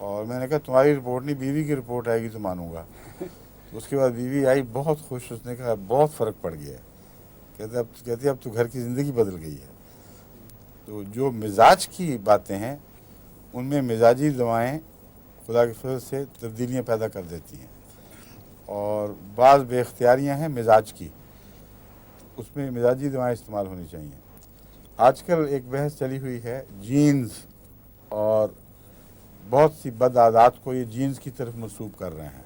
اور میں نے کہا تمہاری رپورٹ نہیں بیوی کی رپورٹ آئے گی تو مانوں گا. تو اس کے بعد بیوی آئی بہت خوش, اس نے کہا بہت فرق پڑ گیا ہے. کہتے اب تو گھر کی زندگی بدل گئی ہے. تو جو مزاج کی باتیں ہیں ان میں مزاجی دوائیں خدا کے فضل سے تبدیلیاں پیدا کر دیتی ہیں, اور بعض بے اختیاریاں ہیں مزاج کی, اس میں مزاجی دوائیں استعمال ہونی چاہیے. آج کل ایک بحث چلی ہوئی ہے جینز, اور بہت سی بد عادات کو یہ جینز کی طرف منسوب کر رہے ہیں.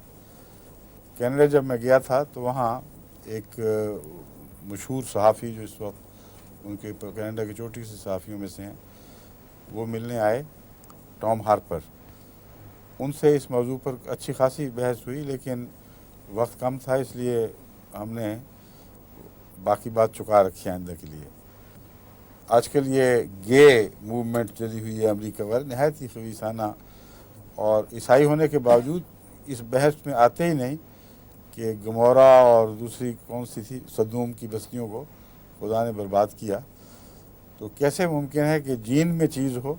کینیڈا جب میں گیا تھا تو وہاں ایک مشہور صحافی جو اس وقت ان کے کینیڈا کے چوٹی سے صحافیوں میں سے ہیں, وہ ملنے آئے, ٹام ہارپر. ان سے اس موضوع پر اچھی خاصی بحث ہوئی, لیکن وقت کم تھا اس لیے ہم نے باقی بات چکا رکھی آئندہ کے لیے. آج کل یہ گے موومنٹ چلی ہوئی ہے امریکہ بھر, نہایت ہی خبیثانہ, اور عیسائی ہونے کے باوجود اس بحث میں آتے ہی نہیں کہ گمورا اور دوسری کون سی تھی سدوم کی بستیوں کو خدا نے برباد کیا. تو کیسے ممکن ہے کہ جین میں چیز ہو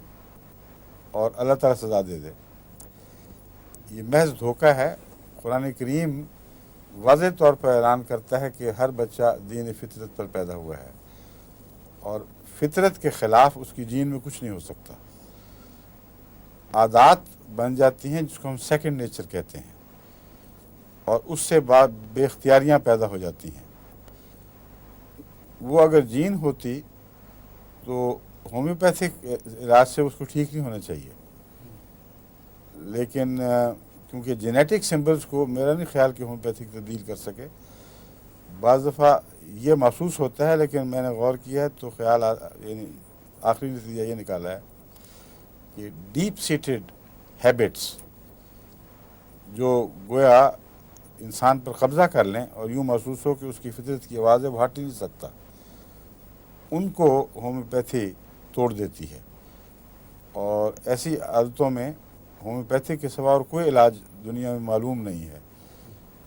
اور اللہ تعالیٰ سزا دے دے؟ یہ محض دھوکہ ہے. قرآن کریم واضح طور پر اعلان کرتا ہے کہ ہر بچہ دین فطرت پر پیدا ہوا ہے, اور فطرت کے خلاف اس کی جین میں کچھ نہیں ہو سکتا. عادات بن جاتی ہیں جس کو ہم سیکنڈ نیچر کہتے ہیں, اور اس سے بعد بے اختیاریاں پیدا ہو جاتی ہیں. وہ اگر جین ہوتی تو ہومیوپیتھک علاج سے اس کو ٹھیک نہیں ہونا چاہیے, لیکن کیونکہ جینیٹک سمبلز کو میرا نہیں خیال کہ ہومیوپیتھک تبدیل کر سکے. بعض دفعہ یہ محسوس ہوتا ہے, لیکن میں نے غور کیا ہے تو خیال یعنی آخری نتیجہ یہ نکالا ہے کہ ڈیپ سیٹڈ ہیبٹس جو گویا انسان پر قبضہ کر لیں اور یوں محسوس ہو کہ اس کی فطرت کی آواز ہے وہ ہٹ ہی نہیں سکتا, ان کو ہومیوپیتھی توڑ دیتی ہے. اور ایسی عادتوں میں ہومیوپیتھی کے سوا اور کوئی علاج دنیا میں معلوم نہیں ہے,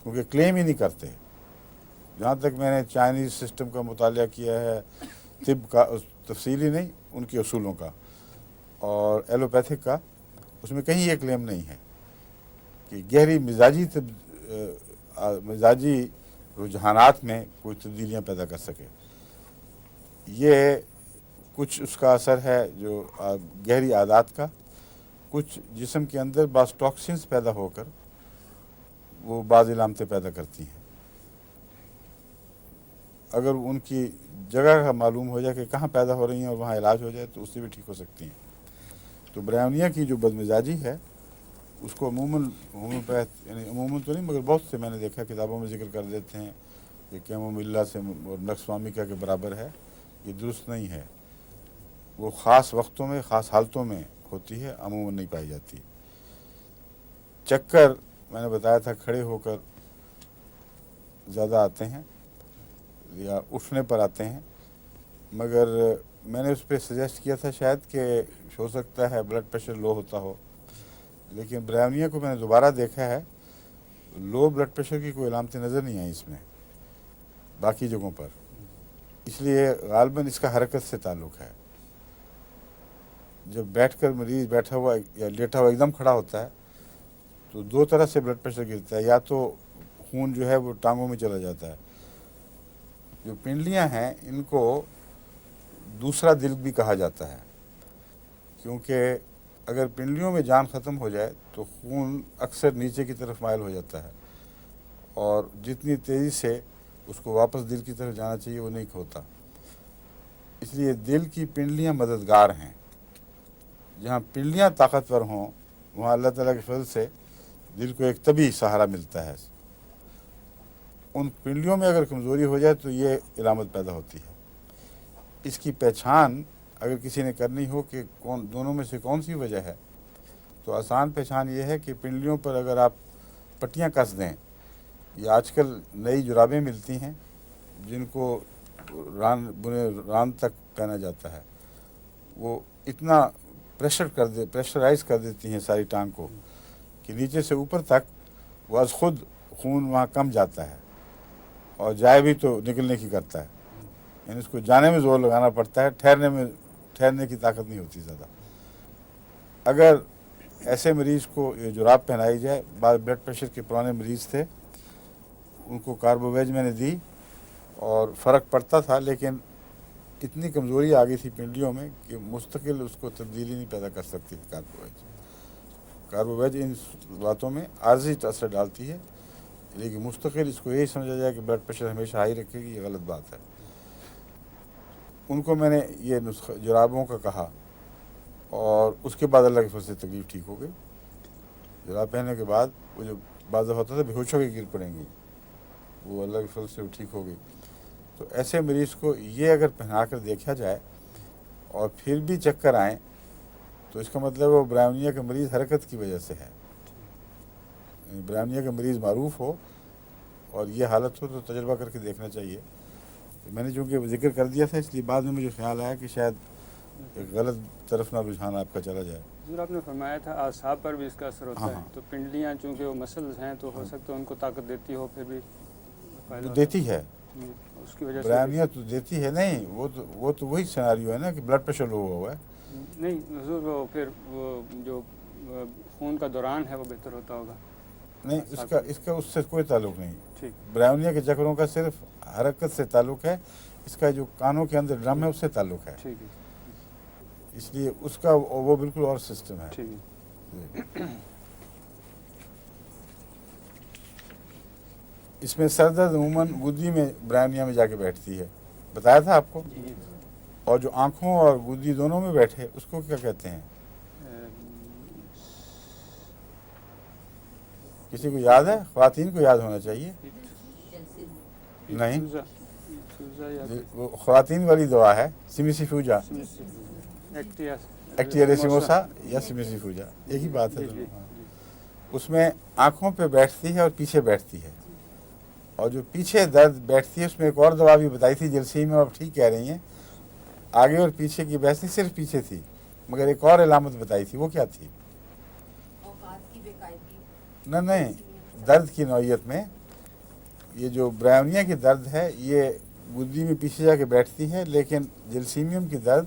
کیونکہ کلیم ہی نہیں کرتے. جہاں تک میں نے چائنیز سسٹم کا مطالعہ کیا ہے, طب کا تفصیلی نہیں, ان کے اصولوں کا, اور ایلوپیتھک کا, اس میں کہیں یہ کلیم نہیں ہے کہ گہری مزاجی رجحانات میں کوئی تبدیلیاں پیدا کر سکے. یہ کچھ اس کا اثر ہے جو گہری عادات کا, کچھ جسم کے اندر بعض ٹاکسنز پیدا ہو کر وہ بعض علامتیں پیدا کرتی ہیں. اگر ان کی جگہ کا معلوم ہو جائے کہ کہاں پیدا ہو رہی ہیں اور وہاں علاج ہو جائے تو اس سے بھی ٹھیک ہو سکتی ہیں. تو برائیونیا کی جو بدمزاجی ہے اس کو عموماً ہومیوپیتھ یعنی عموماً تو نہیں مگر بہت سے میں نے دیکھا کتابوں میں ذکر کر دیتے ہیں کہ کیموملا سے اور نکسوامیکا کے برابر ہے. یہ درست نہیں ہے. وہ خاص وقتوں میں خاص حالتوں میں ہوتی ہے, عموماً نہیں پائی جاتی. چکر میں نے بتایا تھا کھڑے ہو کر زیادہ آتے ہیں یا اٹھنے پر آتے ہیں, مگر میں نے اس پہ سجیسٹ کیا تھا شاید کہ ہو سکتا ہے بلڈ پریشر لو ہوتا ہو, لیکن برائیونیا کو میں نے دوبارہ دیکھا ہے, لو بلڈ پریشر کی کوئی علامتیں نظر نہیں آئیں اس میں باقی جگہوں پر. اس لیے غالباً اس کا حرکت سے تعلق ہے. جب بیٹھ کر مریض بیٹھا ہوا یا لیٹا ہوا ایک دم کھڑا ہوتا ہے تو دو طرح سے بلڈ پریشر گرتا ہے, یا تو خون جو ہے وہ ٹانگوں میں چلا جاتا ہے. جو پنڈلیاں ہیں ان کو دوسرا دل بھی کہا جاتا ہے, کیونکہ اگر پنڈلیوں میں جان ختم ہو جائے تو خون اکثر نیچے کی طرف مائل ہو جاتا ہے, اور جتنی تیزی سے اس کو واپس دل کی طرف جانا چاہیے وہ نہیں ہوتا. اس لیے دل کی پنڈلیاں مددگار ہیں. جہاں پنڈلیاں طاقتور ہوں وہاں اللہ تعالیٰ کے فضل سے دل کو ایک طبی سہارا ملتا ہے. ان پنڈلیوں میں اگر کمزوری ہو جائے تو یہ علامت پیدا ہوتی ہے. اس کی پہچان اگر کسی نے کرنی ہو کہ دونوں میں سے کون سی وجہ ہے, تو آسان پہچان یہ ہے کہ پنڈلیوں پر اگر آپ پٹیاں کس دیں, یا آج کل نئی جرابیں ملتی ہیں جن کو ران تک پہنا جاتا ہے, وہ اتنا پریشرائز کر دیتی ہیں ساری ٹانگ کو کہ نیچے سے اوپر تک وہ از خود خون وہاں کم جاتا ہے, اور جائے بھی تو نکلنے کی کرتا ہے. یعنی اس کو جانے میں زور لگانا پڑتا ہے, ٹھہرنے کی طاقت نہیں ہوتی زیادہ. اگر ایسے مریض کو یہ جراب پہنائی جائے. بعض بلڈ پریشر کے پرانے مریض تھے, ان کو کاربوویج میں نے دی اور فرق پڑتا تھا, لیکن اتنی کمزوری آ گئی تھی پنڈلیوں میں کہ مستقل اس کو تبدیلی نہیں پیدا کر سکتی تھی کاربوویج ان باتوں میں عارضی اثر ڈالتی ہے, لیکن مستقل اس کو یہی سمجھا جائے کہ بلڈ پریشر ہمیشہ ہائی رکھے گی, یہ غلط بات ہے. ان کو میں نے یہ نسخہ جرابوں کا کہا اور اس کے بعد اللہ کے فضل سے تکلیف ٹھیک ہو گئی. جراب پہننے کے بعد وہ جو بعض دفعہ ہوتا تھا بے ہوش ہو کے گر پڑیں گی, وہ اللہ کے فضل سے وہ ٹھیک ہو گئی. تو ایسے مریض کو یہ اگر پہنا کر دیکھا جائے اور پھر بھی چکر آئیں تو اس کا مطلب وہ برائمنیا کا مریض حرکت کی وجہ سے ہے. برائمنیا کا مریض معروف ہو اور یہ حالت ہو تو تجربہ کر کے دیکھنا چاہیے. میں نے چونکہ ذکر کر دیا تھا اس لیے بعد میں مجھے خیال آیا کہ شاید ایک غلط طرف نہ رجحان آپ کا چلا جائے. حضور آپ نے فرمایا تھا اعصاب پر بھی اس کا اثر ہوتا ہاں ہے, ہاں. تو پنڈلیاں چونکہ وہ مسلز ہیں تو ہو سکتا ہے ان کو طاقت دیتی ہو, پھر بھی فائدہ وہ ہوتا دیتی ہے, اس کی وجہ سے برائمنیا تو دیتی ہے. نہیں وہ تو وہی سیناریو ہے نا کہ بلڈ پریشر لو ہوا ہے. نہیں حضور, وہ پھر وہ جو خون کا دوران ہے وہ بہتر ہوتا ہوگا. نہیں, اس کا اس سے کوئی تعلق نہیں. ٹھیک, برائمنیا کے چکروں کا صرف حرکت سے تعلق ہے, اس کا جو کانوں کے اندر ڈرم ہے اس سے تعلق ہے. ٹھیک ہے, اس لیے اس کا وہ بالکل اور سسٹم ہے. ٹھیک ہے. اس میں سر درد عموماً گدی میں برائمنیا میں جا کے بیٹھتی ہے, بتایا تھا آپ کو. جی, اور جو آنکھوں اور گدی دونوں میں بیٹھے اس کو کیا کہتے ہیں؟ کسی کو یاد ہے؟ خواتین کو یاد ہونا چاہیے. نہیں, وہ خواتین والی دوا ہے سیمیسیفیوجا, ایکٹیریسیموسا یا سیمیسیفیوجا, یہی بات ہے. اس میں آنکھوں پہ بیٹھتی ہے اور پیچھے بیٹھتی ہے, اور جو پیچھے درد بیٹھتی ہے اس میں ایک اور دوا بھی بتائی تھی جلسی میں, آپ ٹھیک کہہ رہی ہیں, آگے اور پیچھے کی بحث نہیں, صرف پیچھے تھی, مگر ایک اور علامت بتائی تھی. وہ کیا تھی؟ نہیں, درد کی نوعیت میں یہ جو برائمنیا کی درد ہے یہ گدی میں پیچھے جا کے بیٹھتی ہے, لیکن جلسیمیم کی درد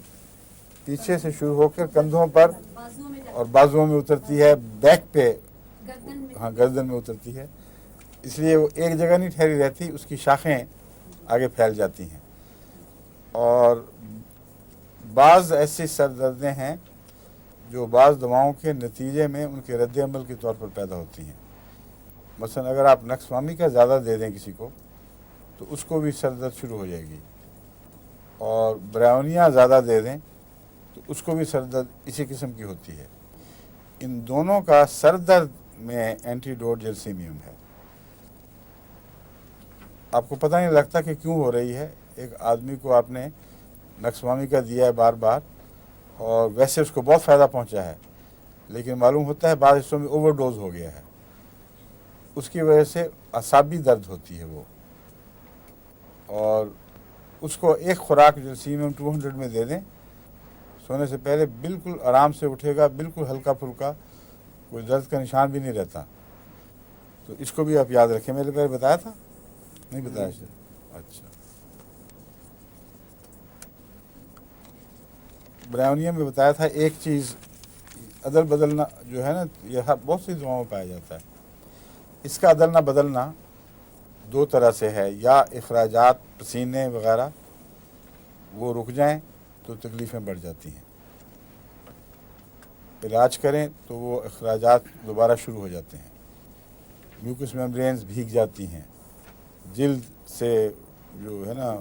پیچھے سے شروع ہو کر کندھوں پر اور بازوؤں میں اترتی ہے, بیک پہ, ہاں گردن میں اترتی ہے. اس لیے وہ ایک جگہ نہیں ٹھہری رہتی, اس کی شاخیں آگے پھیل جاتی ہیں. اور بعض ایسی سر دردیں ہیں جو بعض دواؤں کے نتیجے میں ان کے رد عمل کے طور پر پیدا ہوتی ہیں. مثلا اگر آپ نکسوامی کا زیادہ دے دیں کسی کو تو اس کو بھی سر درد شروع ہو جائے گی, اور برائمنیا زیادہ دے دیں تو اس کو بھی سر درد اسی قسم کی ہوتی ہے. ان دونوں کا سر درد میں اینٹی ڈوٹ جلسیمیم ہے. آپ کو پتہ نہیں لگتا کہ کیوں ہو رہی ہے. ایک آدمی کو آپ نے نکسوامی کا دیا ہے بار بار, اور ویسے اس کو بہت فائدہ پہنچا ہے, لیکن معلوم ہوتا ہے بعض حصوں میں اوور ڈوز ہو گیا ہے, اس کی وجہ سے اعصابی درد ہوتی ہے وہ. اور اس کو ایک خوراک جلسیمیم 200 میں دے دیں, سونے سے پہلے بالکل آرام سے اٹھے گا, بالکل ہلکا پھلکا, کوئی درد کا نشان بھی نہیں رہتا. تو اس کو بھی آپ یاد رکھیں. میں نے پہلے بتایا تھا, نہیں بتایا؟ اچھا, برائمنیا میں بتایا تھا. ایک چیز عدل بدلنا جو ہے نا, یہ بہت سی دواؤں میں پایا جاتا ہے. اس کا عدلنا بدلنا دو طرح سے ہے, یا اخراجات پسینے وغیرہ وہ رک جائیں تو تکلیفیں بڑھ جاتی ہیں, علاج کریں تو وہ اخراجات دوبارہ شروع ہو جاتے ہیں, میوکس میمبرینز بھیگ جاتی ہیں, جلد سے جو ہے نا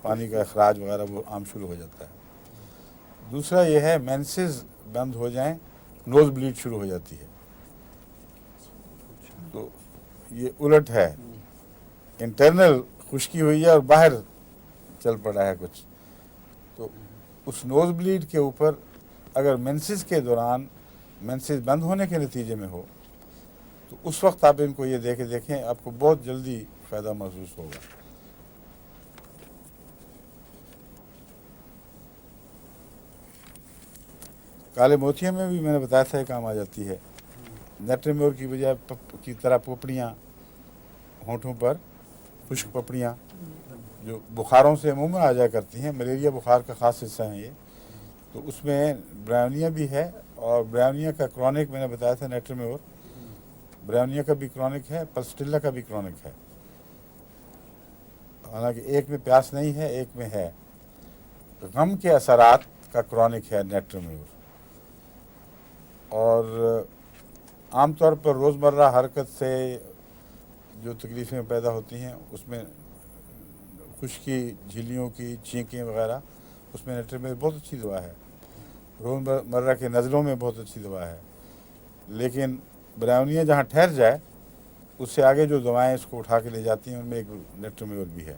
پانی کا اخراج وغیرہ وہ عام شروع ہو جاتا ہے. دوسرا یہ ہے مینسز بند ہو جائیں, نوز بلیڈ شروع ہو جاتی ہے. تو یہ الٹ ہے, انٹرنل خشکی ہوئی ہے اور باہر چل پڑا ہے کچھ. تو اس نوز بلیڈ کے اوپر اگر مینسز کے دوران مینسز بند ہونے کے نتیجے میں ہو تو اس وقت آپ ان کو یہ دیکھیں, آپ کو بہت جلدی فائدہ محسوس ہوگا. کالے موتیوں میں بھی میں نے بتایا تھا کام آ جاتی ہے. نیٹریمیور کی بجائے کی طرح پپڑیاں ہونٹوں پر, خشک پپڑیاں جو بخاروں سے عموماً آ جایا کرتی ہیں, ملیریا بخار کا خاص حصہ ہیں یہ, تو اس میں برائونیا بھی ہے، اور برائونیا کا کرونک میں نے بتایا تھا نیٹرمیور، برائونیا کا بھی کرونک ہے، پلسٹیلا کا بھی کرونک ہے، حالانکہ ایک میں پیاس نہیں ہے، ایک میں ہے۔ غم کے اثرات کا کرونک ہے نیٹرمیور، اور عام طور پر روزمرہ حرکت سے جو تکلیفیں پیدا ہوتی ہیں اس میں خشکی، جھلیوں کی چھینکیں وغیرہ، اس میں نیٹرمیور بہت اچھی دوا ہے، روزمرہ کے نزلوں میں بہت اچھی دوا ہے۔ لیکن برائونیا جہاں ٹھہر جائے اس سے آگے جو دوائیں اس کو اٹھا کے لے جاتی ہیں ان میں ایک نیٹرمیور بھی ہے۔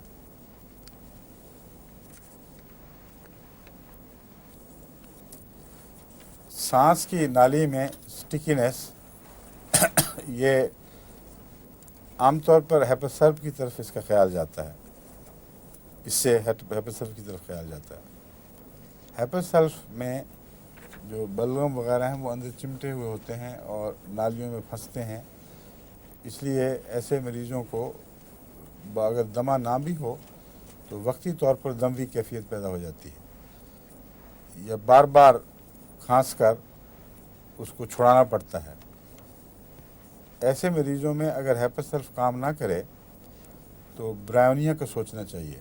سانس کی نالی میں سٹکنیس یہ عام طور پر ہیپاسلف کی طرف اس کا خیال جاتا ہے، اس سے ہیپاسلف کی طرف خیال جاتا ہے۔ ہیپاسلف میں جو بلغم وغیرہ ہیں وہ اندر چمٹے ہوئے ہوتے ہیں اور نالیوں میں پھنستے ہیں، اس لیے ایسے مریضوں کو اگر دمہ نہ بھی ہو تو وقتی طور پر دموی کیفیت پیدا ہو جاتی ہے، یا بار بار کھانس کر اس کو چھڑانا پڑتا ہے۔ ایسے مریضوں میں اگر ہیپاسلف کام نہ کرے تو برائونیا کا سوچنا چاہیے۔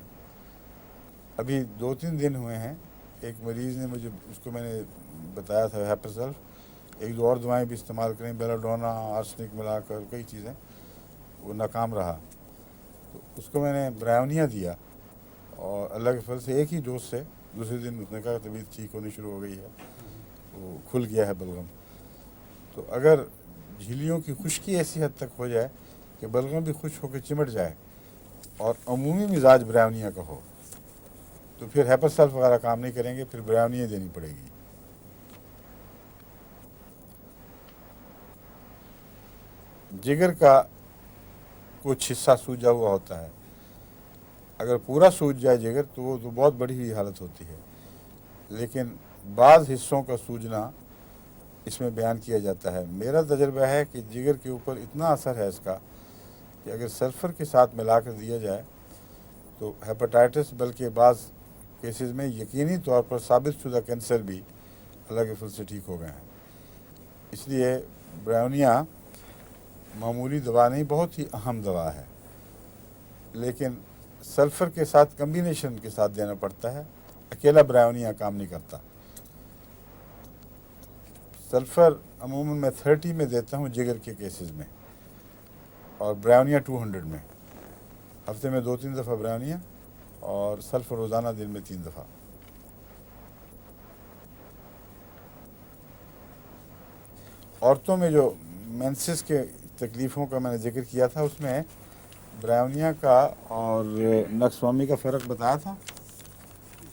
ابھی 2-3 دن ہوئے ہیں، ایک مریض نے مجھے، اس کو میں نے بتایا تھا ہیپاسلف، 1-2 اور دوائیں بھی استعمال کریں، بیلاڈونا، آرسنک ملا کر کئی چیزیں، وہ ناکام رہا، تو اس کو میں نے برائونیا دیا، اور اللہ کے فضل سے ایک ہی ڈوز سے دوسرے دن اس نے کہا طبیعت ٹھیک ہونی شروع ہو گئی ہے، وہ کھل گیا ہے بلغم۔ تو اگر جھلیوں کی خشکی ایسی حد تک ہو جائے کہ بلغم بھی خشک ہو کے چمٹ جائے اور عمومی مزاج برائونیا کا ہو تو پھر ہیپاسلف وغیرہ کام نہیں کریں گے، پھر برائونیا دینی پڑے گی۔ جگر کا کچھ حصہ سوجا ہوا ہوتا ہے، اگر پورا سوج جائے جگر تو وہ تو بہت بڑی ہوئی حالت ہوتی ہے، لیکن بعض حصوں کا سوجنا اس میں بیان کیا جاتا ہے۔ میرا تجربہ ہے کہ جگر کے اوپر اتنا اثر ہے اس کا کہ اگر سلفر کے ساتھ ملا کر دیا جائے تو ہیپاٹائٹس، بلکہ بعض کیسز میں یقینی طور پر ثابت شدہ کینسر بھی اللہ کے فضل سے ٹھیک ہو گئے ہیں۔ اس لیے برائونیا معمولی دوا نہیں، بہت ہی اہم دوا ہے، لیکن سلفر کے ساتھ کمبینیشن کے ساتھ دینا پڑتا ہے، اکیلا برائونیا کام نہیں کرتا۔ سلفر عموماً میں 30 میں دیتا ہوں جگر کے کیسز میں، اور برائونیا 200 میں، ہفتے میں 2-3 دفعہ برائونیا، اور سلفر روزانہ دن میں 3 دفعہ۔ عورتوں میں جو مینسس کے تکلیفوں کا میں نے ذکر کیا تھا، اس میں برائونیا کا اور نکسوامی کا فرق بتایا تھا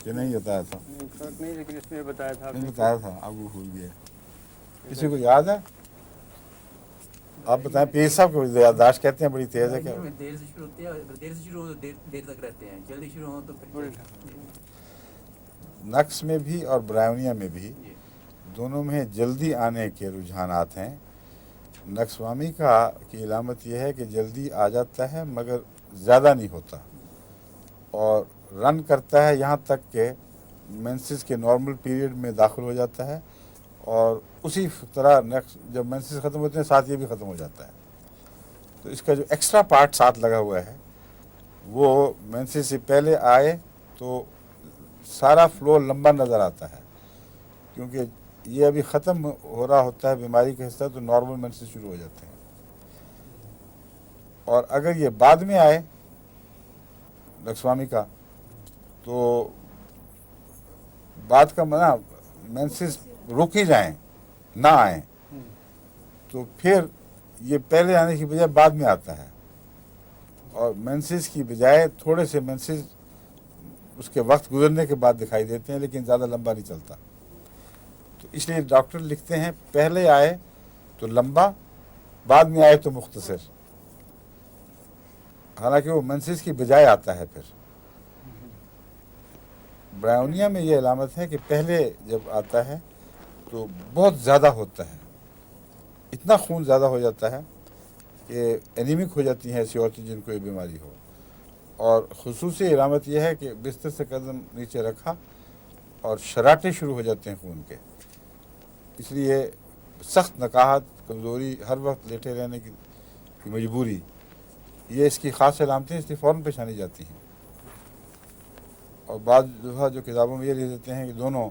کہ نہیں بتایا تھا؟ فرق نہیں، لیکن اس میں بتایا تھا آپ نہیں نے بتایا تھا، اب وہ بھول گیا۔ کسی کو یاد ہے؟ آپ بتائیں، پیر صاحب کو یادداشت کہتے ہیں بڑی تیز ہے کیا؟ دیر سے شروع ہوتے ہیں، دیر سے شروع ہو تو دیر تک رہتے ہیں، جلدی شروع ہو تو پھر نقص میں بھی اور برائونیا میں بھی جی دونوں میں جلدی آنے کے رجحانات ہیں۔ نکسوامی کی علامت یہ ہے کہ جلدی آ جاتا ہے مگر زیادہ نہیں ہوتا، اور رن کرتا ہے یہاں تک کہ مینسس کے نارمل پیریڈ میں داخل ہو جاتا ہے، اور اسی طرح جب مینسس ختم ہوتے ہیں ساتھ یہ بھی ختم ہو جاتا ہے۔ تو اس کا جو ایکسٹرا پارٹ ساتھ لگا ہوا ہے وہ مینسس سے پہلے آئے تو سارا فلو لمبا نظر آتا ہے، کیونکہ یہ ابھی ختم ہو رہا ہوتا ہے بیماری کا حصہ، تو نارمل مینسس شروع ہو جاتے ہیں۔ اور اگر یہ بعد میں آئے نکسوامی کا تو بعد کا منع مینسس رک ہی جائیں، نہ آئیں، تو پھر یہ پہلے آنے کی بجائے بعد میں آتا ہے، اور مینسس کی بجائے تھوڑے سے مینسس اس کے وقت گزرنے کے بعد دکھائی دیتے ہیں، لیکن زیادہ لمبا نہیں چلتا۔ تو اس لیے ڈاکٹر لکھتے ہیں پہلے آئے تو لمبا، بعد میں آئے تو مختصر، حالانکہ وہ مینسس کی بجائے آتا ہے۔ پھر برائونیا میں یہ علامت ہے کہ پہلے جب آتا ہے تو بہت زیادہ ہوتا ہے، اتنا خون زیادہ ہو جاتا ہے کہ انیمک ہو جاتی ہیں ایسی عورتیں جن کو یہ بیماری ہو، اور خصوصی علامت یہ ہے کہ بستر سے قدم نیچے رکھا اور شراٹے شروع ہو جاتے ہیں خون کے. اس لیے سخت نقاہت، کمزوری، ہر وقت لیٹے رہنے کی مجبوری، یہ اس کی خاص علامتیں اس لیے فوراً پیشانی جاتی ہیں. اور بعض دفعہ جو کتابوں میں یہ لکھ دیتے ہیں کہ دونوں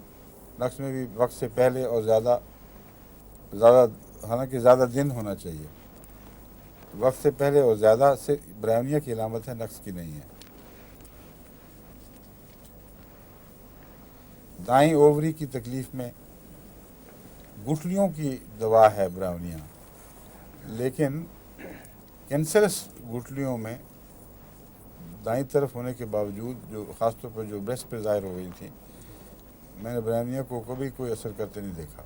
نقص میں بھی وقت سے پہلے اور زیادہ حالانکہ زیادہ دن ہونا چاہیے. وقت سے پہلے اور زیادہ سے برائیونیا کی علامت ہے، نقص کی نہیں ہے. دائیں اووری کی تکلیف میں گٹھلیوں کی دوا ہے برائیونیا، لیکن کینسرس گٹھلیوں میں دائیں طرف ہونے کے باوجود، جو خاص طور پر جو بریسٹ پہ ظاہر ہو گئی تھی، میں نے برائیونیا کو کبھی کوئی اثر کرتے نہیں دیکھا.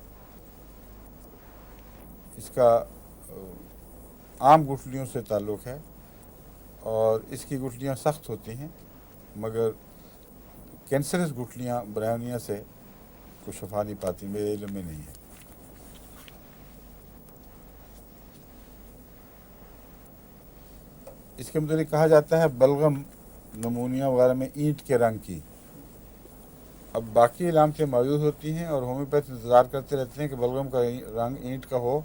اس کا عام گٹھلیوں سے تعلق ہے اور اس کی گٹھلیاں سخت ہوتی ہیں، مگر کینسرس گٹھلیاں برائیونیا سے کوئی شفا نہیں پاتی، میرے علم میں نہیں ہے. اس کے متعلق کہا جاتا ہے بلغم نمونیا وغیرہ میں اینٹ کے رنگ کی. اب باقی علامتیں موجود ہوتی ہیں اور ہومیوپیتھ انتظار کرتے رہتے ہیں کہ بلغم کا رنگ اینٹ کا ہو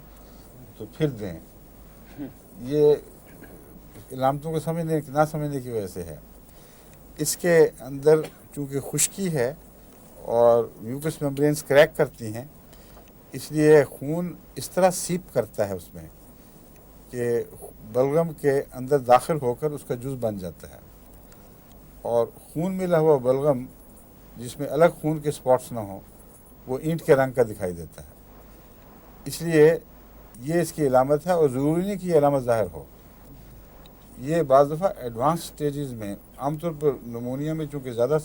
تو پھر دیں. یہ علامتوں کو سمجھنے نہ سمجھنے کی وجہ سے ہے. اس کے اندر چونکہ خشکی ہے اور میوکس میمبرینز کریک کرتی ہیں، اس لیے خون اس طرح سیپ کرتا ہے اس میں کہ بلغم کے اندر داخل ہو کر اس کا جز بن جاتا ہے. اور خون ملا ہوا بلغم جس میں الگ خون کے سپاٹس نہ ہوں، وہ اینٹ کے رنگ کا دکھائی دیتا ہے. اس لیے یہ اس کی علامت ہے، اور ضروری نہیں کہ یہ علامت ظاہر ہو. یہ بعض دفعہ ایڈوانس سٹیجز میں، عام طور پر نمونیا میں چونکہ زیادہ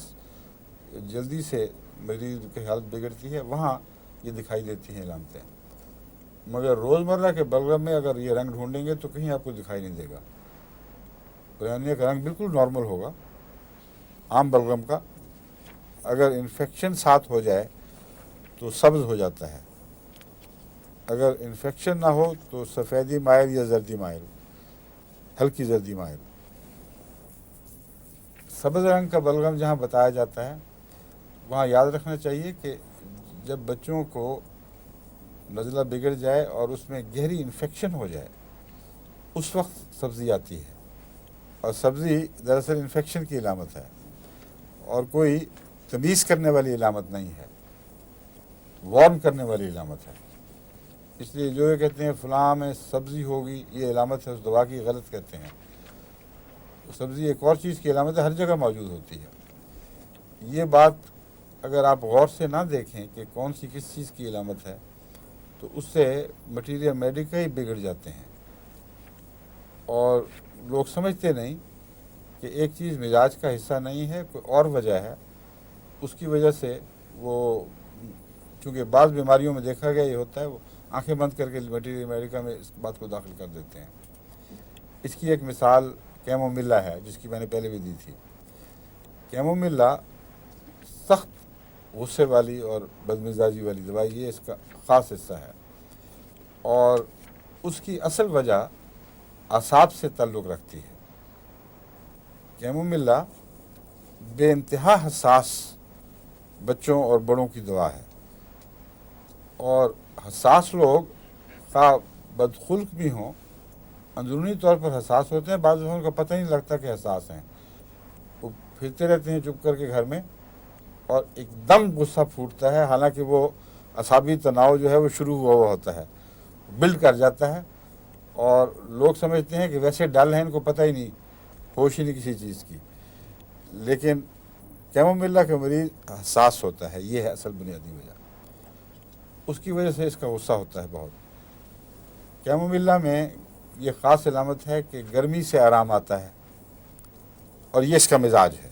جلدی سے مریض کی حالت بگڑتی ہے، وہاں یہ دکھائی دیتی ہیں علامتیں. مگر روزمرہ کے بلغم میں اگر یہ رنگ ڈھونڈیں گے تو کہیں آپ کو دکھائی نہیں دے گا. برائیونیا کا رنگ بالکل نارمل ہوگا عام بلغم کا. اگر انفیکشن ساتھ ہو جائے تو سبز ہو جاتا ہے، اگر انفیکشن نہ ہو تو سفیدی مائل یا زردی مائل، ہلکی زردی مائل. سبز رنگ کا بلغم جہاں بتایا جاتا ہے وہاں یاد رکھنا چاہیے کہ جب بچوں کو نزلہ بگڑ جائے اور اس میں گہری انفیکشن ہو جائے، اس وقت سبزی آتی ہے. اور سبزی دراصل انفیکشن کی علامت ہے اور کوئی تمیز کرنے والی علامت نہیں ہے، وارن کرنے والی علامت ہے. اس لیے جو یہ کہتے ہیں فلاں میں سبزی ہوگی، یہ علامت ہے اس دوا کی، غلط کہتے ہیں. سبزی ایک اور چیز کی علامت ہے، ہر جگہ موجود ہوتی ہے. یہ بات اگر آپ غور سے نہ دیکھیں کہ کون سی کس چیز کی علامت ہے تو اس سے مٹیریل میڈیکا ہی بگڑ جاتے ہیں. اور لوگ سمجھتے نہیں کہ ایک چیز مزاج کا حصہ نہیں ہے، کوئی اور وجہ ہے. اس کی وجہ سے وہ، چونکہ بعض بیماریوں میں دیکھا گیا یہ ہوتا ہے، وہ آنکھیں بند کر کے مٹیریل میڈیکا میں اس بات کو داخل کر دیتے ہیں. اس کی ایک مثال کیمومیلا ہے، جس کی میں نے پہلے بھی دی تھی. کیمومیلا سخت غصے والی اور بدمزاجی والی دوائی، یہ اس کا خاص حصہ ہے. اور اس کی اصل وجہ اعصاب سے تعلق رکھتی ہے. کیمومیلا بے انتہا حساس بچوں اور بڑوں کی دوا ہے. اور حساس لوگ کا بدخلق بھی ہوں، اندرونی طور پر حساس ہوتے ہیں، بعض لوگوں کو پتہ ہی نہیں لگتا کہ حساس ہیں. وہ پھرتے رہتے ہیں چپ کر کے گھر میں اور ایک دم غصہ پھوٹتا ہے، حالانکہ وہ اعصابی تناؤ جو ہے وہ شروع ہوا ہوتا ہے، بلڈ کر جاتا ہے. اور لوگ سمجھتے ہیں کہ ویسے ڈل ہیں، ان کو پتہ ہی نہیں، ہوش ہی نہیں کسی چیز کی. لیکن کیمومیلا کا مریض حساس ہوتا ہے، یہ ہے اصل بنیادی وجہ. اس کی وجہ سے اس کا غصہ ہوتا ہے بہت. کیمومیلا میں یہ خاص علامت ہے کہ گرمی سے آرام آتا ہے، اور یہ اس کا مزاج ہے.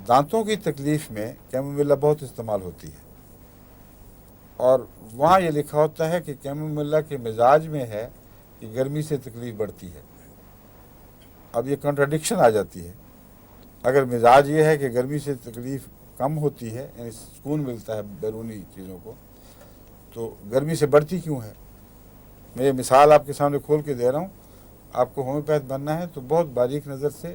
دانتوں کی تکلیف میں کیمومیلا بہت استعمال ہوتی ہے، اور وہاں یہ لکھا ہوتا ہے کہ کیمومیلا کے مزاج میں ہے کہ گرمی سے تکلیف بڑھتی ہے. اب یہ کنٹراڈکشن آ جاتی ہے. اگر مزاج یہ ہے کہ گرمی سے تکلیف کم ہوتی ہے، یعنی سکون ملتا ہے بیرونی چیزوں کو، تو گرمی سے بڑھتی کیوں ہے؟ میں یہ مثال آپ کے سامنے کھول کے دے رہا ہوں. آپ کو ہومیوپیتھ بننا ہے تو بہت باریک نظر سے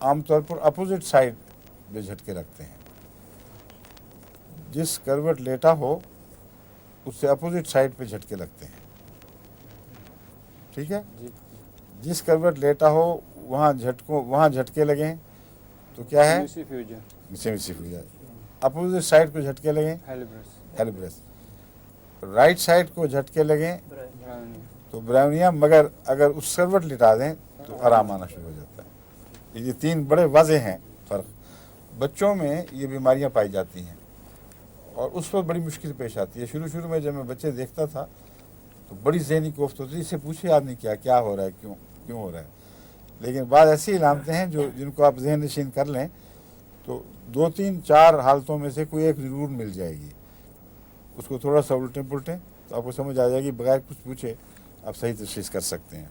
عام طور پر اپوزٹ سائڈ پہ جھٹکے لگتے ہیں. جس کروٹ لیٹا ہو اس سے اپوزٹ سائڈ پہ جھٹکے لگتے ہیں. ٹھیک ہے. جی جس کروٹ لیٹا ہو وہاں جھٹکے لگیں تو کیا ہے؟ فیوجن ہو جائے. اپوزٹ سائڈ کو جھٹکے لگیں ہیلیبرس ہیلیبرس. رائٹ سائڈ کو جھٹکے لگیں براونیا تو براونیا. مگر اگر اس کروٹ لٹا دیں تو آرام آنا شروع ہو جاتا ہے. یہ 3 بڑے واضح ہیں فرق. بچوں میں یہ بیماریاں پائی جاتی ہیں اور اس وقت بڑی مشکل پیش آتی ہے. شروع میں جب میں بچے دیکھتا تھا تو بڑی ذہنی کوفت ہوتی ہے. اس سے پوچھے آدمی کیا ہو رہا ہے، کیوں ہو رہا ہے. لیکن بعض ایسی علامتیں ہیں جن کو آپ ذہن نشین کر لیں تو 2 3 4 حالتوں میں سے کوئی ایک ضرور مل جائے گی. اس کو تھوڑا سا الٹیں پلٹیں تو آپ کو سمجھ آ جائے گی. بغیر کچھ پوچھے آپ صحیح تشخیص کر سکتے ہیں.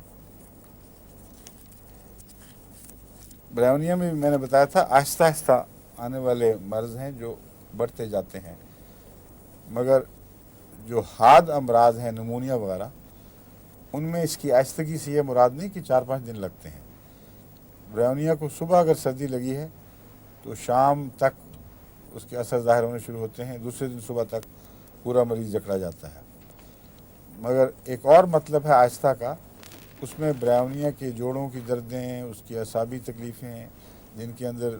براونیا میں میں نے بتایا تھا آہستہ آہستہ آنے والے مرض ہیں جو بڑھتے جاتے ہیں. مگر جو حاد امراض ہیں نمونیا وغیرہ ان میں اس کی آہستگی سے یہ مراد نہیں کہ 4 5 دن لگتے ہیں. براونیا کو صبح اگر سردی لگی ہے تو شام تک اس کے اثر ظاہر ہونے شروع ہوتے ہیں. دوسرے دن صبح تک پورا مریض جکڑا جاتا ہے. مگر ایک اور مطلب ہے آہستہ کا. اس میں براونیا کے جوڑوں کی دردیں، اس کی اعصابی تکلیفیں ہیں جن کے اندر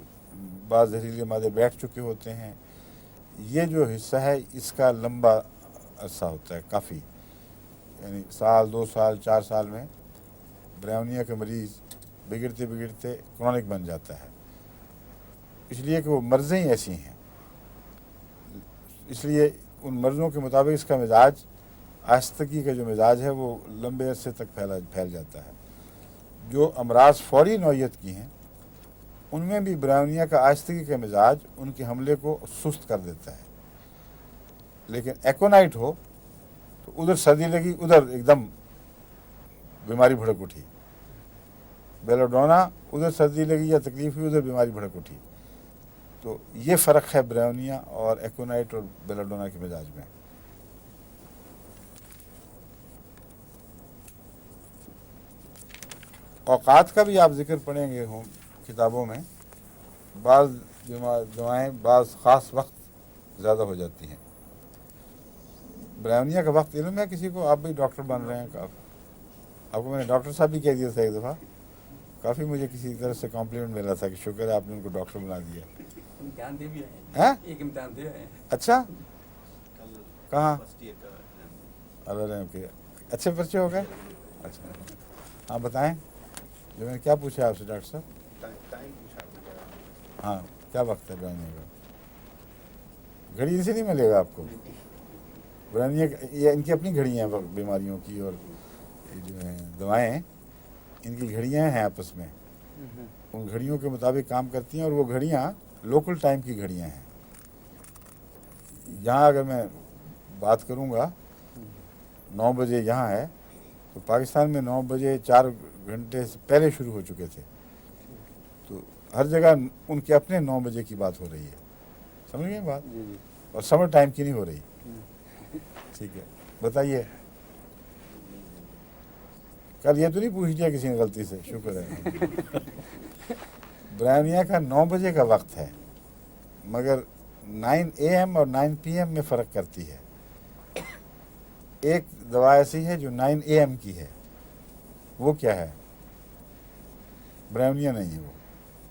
بعض زہریلے مادے بیٹھ چکے ہوتے ہیں. یہ جو حصہ ہے اس کا لمبا عرصہ ہوتا ہے کافی. یعنی 1 2 سال 4 سال میں براونیا کا مریض بگڑتے بگڑتے کرونک بن جاتا ہے. اس لیے کہ وہ مرضیں ہی ایسی ہیں. اس لیے ان مرضوں کے مطابق اس کا مزاج، آہستگی کا جو مزاج ہے وہ لمبے عرصے تک پھیل جاتا ہے. جو امراض فوری نوعیت کی ہیں ان میں بھی براونیا کا آہستگی کا مزاج ان کے حملے کو سست کر دیتا ہے. لیکن ایکونائٹ ہو تو ادھر سردی لگی ادھر ایک دم بیماری بھڑک اٹھی. بیلاڈونا ادھر سردی لگی یا تکلیف ہوئی ادھر بیماری بھڑک اٹھی. تو یہ فرق ہے براونیا اور ایکونائٹ اور بیلاڈونا کے مزاج میں. اوقات کا بھی آپ ذکر پڑھیں گے ہوں کتابوں میں. بعض دوائیں بعض خاص وقت زیادہ ہو جاتی ہیں. براونیا کا وقت علم ہے کسی کو؟ آپ بھی ڈاکٹر بن رہے ہیں. آپ کو میں نے ڈاکٹر صاحب بھی کہہ دیا تھا ایک دفعہ. کافی مجھے کسی طرف سے کمپلیمنٹ ملا تھا کہ شکر ہے آپ نے ان کو ڈاکٹر بنا دیا. امتحان دے بھی آئے ہیں. ہاں ایک امتحان دے آئے ہیں. اچھا کہاں؟ اللہ کے اچھے پرچے ہو گئے. اچھا ہاں بتائیں. جو میں نے کیا پوچھا آپ سے ڈاکٹر صاحب؟ ہاں کیا وقت ہے براونیا کا؟ گھڑی سے نہیں ملے گا آپ کو. براونیا یہ ان کی اپنی گھڑیاں ہیں بیماریوں کی، اور یہ جو ہیں دوائیں ان کی گھڑیاں ہیں آپس میں. ان گھڑیوں کے مطابق کام کرتی ہیں اور وہ گھڑیاں لوکل ٹائم کی گھڑیاں ہیں. یہاں اگر میں بات کروں گا 9 بجے یہاں ہے تو پاکستان میں 9 بجے 4 گھنٹے سے پہلے شروع ہو چکے تھے. تو ہر جگہ ان کے اپنے 9 بجے کی بات ہو رہی ہے. سمجھ گئے بات؟ اور سمر ٹائم کی نہیں ہو رہی. ٹھیک ہے بتائیے. کل یہ تو نہیں پوچھ لیا کسی نے غلطی سے؟ شکر ہے. براونیا کا 9 بجے کا وقت ہے مگر 9 AM اور 9 PM میں فرق کرتی ہے. ایک دوا ایسی ہے جو 9 AM کی ہے. وہ کیا ہے؟ براونیا نہیں ہے وہ.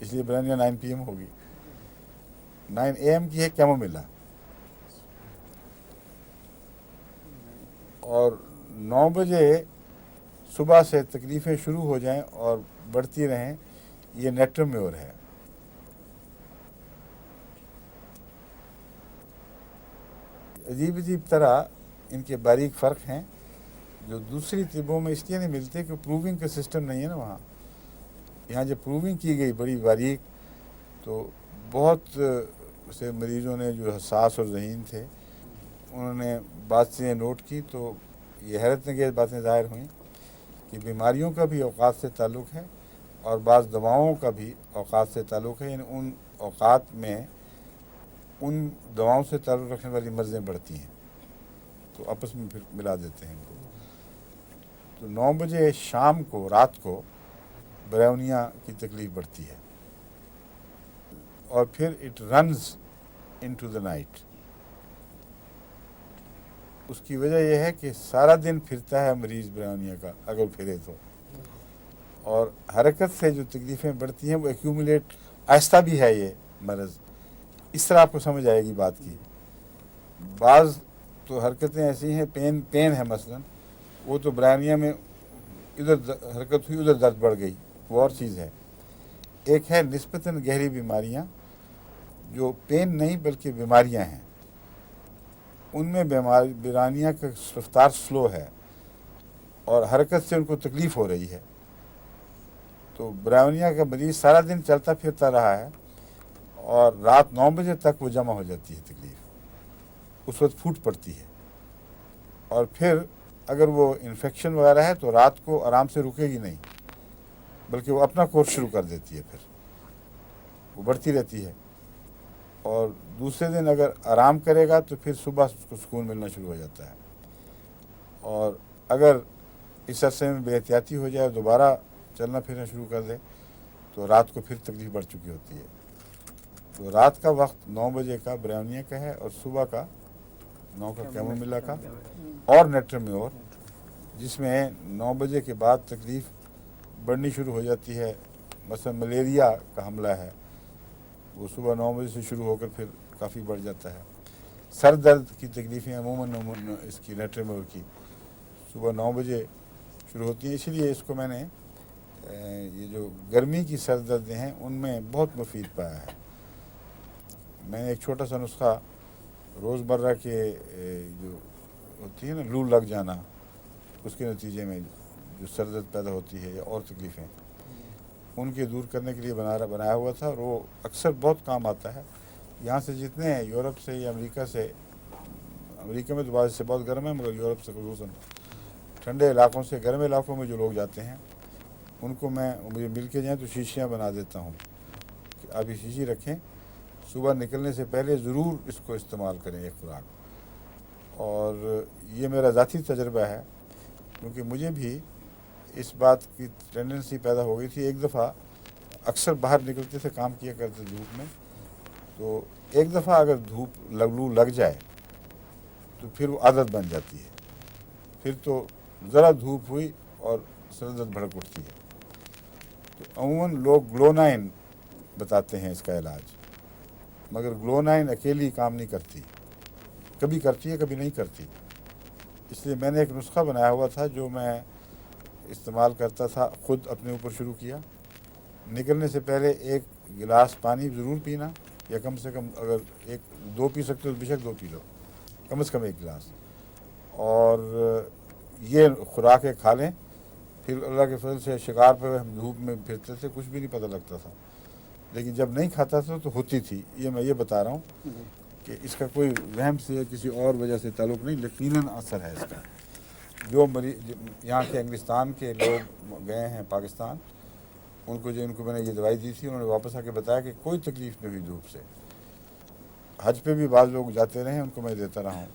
اس لیے براونیا 9 PM ہوگی. 9 AM کی ہے کیمومیلا. اور 9 بجے صبح سے تکلیفیں شروع ہو جائیں اور بڑھتی رہیں یہ نیٹرمیور ہے. عجیب عجیب طرح ان کے باریک فرق ہیں جو دوسری طبوں میں اس لیے نہیں ملتے کہ پروونگ کا سسٹم نہیں ہے نا وہاں. یہاں جب پروونگ کی گئی بڑی باریک تو بہت سے مریضوں نے جو حساس اور ذہین تھے انہوں نے بات چیزیں نوٹ کی تو یہ حیرت انگیز باتیں ظاہر ہوئیں کہ بیماریوں کا بھی اوقات سے تعلق ہے اور بعض دواؤں کا بھی اوقات سے تعلق ہے. یعنی ان اوقات میں ان دواؤں سے تعلق رکھنے والی مرضیں بڑھتی ہیں تو آپس میں پھر ملا دیتے ہیں ان کو. تو 9 بجے شام کو رات کو براونیا کی تکلیف بڑھتی ہے. اور پھر it runs into the night. اس کی وجہ یہ ہے کہ سارا دن پھرتا ہے مریض برونیا کا اگر پھرے تو, اور حرکت سے جو تکلیفیں بڑھتی ہیں وہ ایکیومولیٹ, آہستہ بھی ہے یہ مرض. اس طرح آپ کو سمجھ آئے گی بات کی. بعض تو حرکتیں ایسی ہیں, پین ہے مثلا, وہ تو برانیہ میں ادھر حرکت ہوئی ادھر درد بڑھ گئی, وہ اور چیز ہے. ایک ہے نسبتاً گہری بیماریاں جو پین نہیں بلکہ بیماریاں ہیں, ان میں برانیہ کا رفتار سلو ہے اور حرکت سے ان کو تکلیف ہو رہی ہے. تو برانیہ کا مریض سارا دن چلتا پھرتا رہا ہے اور رات 9 بجے تک وہ جمع ہو جاتی ہے تکلیف, اس وقت پھوٹ پڑتی ہے. اور پھر اگر وہ انفیکشن وغیرہ ہے تو رات کو آرام سے رکے گی نہیں, بلکہ وہ اپنا کورس شروع کر دیتی ہے, پھر وہ بڑھتی رہتی ہے. اور دوسرے دن اگر آرام کرے گا تو پھر صبح اس کو سکون ملنا شروع ہو جاتا ہے. اور اگر اس عرصے میں بے احتیاطی ہو جائے, دوبارہ چلنا پھرنا شروع کر دے, تو رات کو پھر تکلیف بڑھ چکی ہوتی ہے. تو رات کا وقت 9 بجے کا برونیا کا ہے, اور صبح کا 9 کا کیمومیلا کا اور نیٹرمیور, جس میں 9 بجے کے بعد تکلیف بڑھنی شروع ہو جاتی ہے. مثلا ملیریا کا حملہ ہے, وہ صبح 9 بجے سے شروع ہو کر پھر کافی بڑھ جاتا ہے. سر درد کی تکلیفیں عموماً اس کی نیٹرمیور کی صبح 9 بجے شروع ہوتی ہیں. اسی لیے اس کو میں نے یہ جو گرمی کی سر دردیں ہیں ان میں بہت مفید پایا ہے. میں نے ایک چھوٹا سا نسخہ روزمرہ کے جو ہوتی ہے نا لو لگ جانا, اس کے نتیجے میں جو سر درد پیدا ہوتی ہے یا اور تکلیفیں, ان کے دور کرنے کے لیے بنایا ہوا تھا, اور وہ اکثر بہت کام آتا ہے. یہاں سے جتنے ہیں یورپ سے یا امریکہ سے, امریکہ میں تو بعض سے بہت گرم ہے, مگر یورپ سے خصوصاً ٹھنڈے علاقوں سے گرم علاقوں میں جو لوگ جاتے ہیں ان کو میں, مجھے مل کے جائیں تو شیشیاں بنا دیتا ہوں کہ آپ یہ شیشی رکھیں, صبح نکلنے سے پہلے ضرور اس کو استعمال کریں ایک خوراک. اور یہ میرا ذاتی تجربہ ہے, کیونکہ مجھے بھی اس بات کی ٹینڈنسی پیدا ہو گئی تھی. ایک دفعہ اکثر باہر نکلتے تھے, کام کیا کرتے دھوپ میں, تو ایک دفعہ اگر دھوپ لو لگ جائے تو پھر وہ عادت بن جاتی ہے. پھر تو ذرا دھوپ ہوئی اور سر درد بھڑک اٹھتی ہے. تو عموماً لوگ گلونائن بتاتے ہیں اس کا علاج, مگر گلونائن اکیلی کام نہیں کرتی, کبھی کرتی ہے کبھی نہیں کرتی. اس لیے میں نے ایک نسخہ بنایا ہوا تھا جو میں استعمال کرتا تھا, خود اپنے اوپر شروع کیا. نکلنے سے پہلے 1 گلاس پانی ضرور پینا, یا کم سے کم اگر 2 پی سکتے ہو تو بے شک 2 پی لو, کم از کم 1 گلاس. اور یہ خوراکیں کھا لیں. پھر اللہ کے فضل سے شکار پہ ہم دھوپ میں پھرتے تھے, کچھ بھی نہیں پتہ لگتا تھا, لیکن جب نہیں کھاتا تھا تو ہوتی تھی. یہ میں یہ بتا رہا ہوں کہ اس کا کوئی وہم سے یا کسی اور وجہ سے تعلق نہیں, یقیناً اثر ہے اس کا. جو مریض یہاں کے انگلستان کے لوگ گئے ہیں پاکستان, ان کو میں نے یہ دوائی دی تھی, انہوں نے واپس آ کے بتایا کہ کوئی تکلیف نہیں ہوئی دھوپ سے. حج پہ بھی بعض لوگ جاتے رہے ہیں, ان کو میں دیتا رہا ہوں.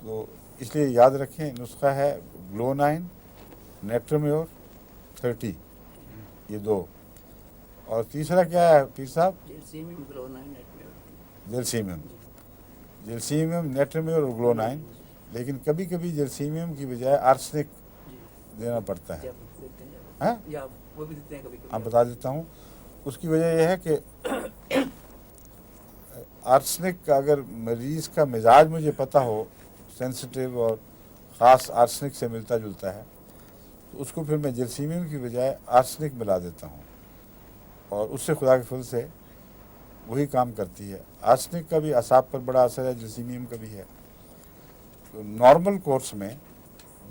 تو اس لیے یاد رکھیں, نسخہ ہے گلونائن, نیٹرمیور 30, یہ 2. اور تیسرا کیا ہے پیر صاحب؟ جلسیمیم, نیٹرمیور اور گلونائن. لیکن کبھی کبھی جلسیمیم کی بجائے آرسنک دینا پڑتا ہے. آپ بتا دیتا ہوں. اس کی وجہ یہ ہے کہ آرسنک کا اگر مریض کا مزاج مجھے پتہ ہو, سینسٹیو اور خاص آرسنک سے ملتا جلتا ہے, تو اس کو پھر میں جلسیمیم کی بجائے آرسنک ملا دیتا ہوں, اور اس سے خدا کے فضل سے وہی کام کرتی ہے. آرسنک کا بھی اعصاب پر بڑا اثر ہے, جلسیمیم کا بھی ہے. تو نارمل کورس میں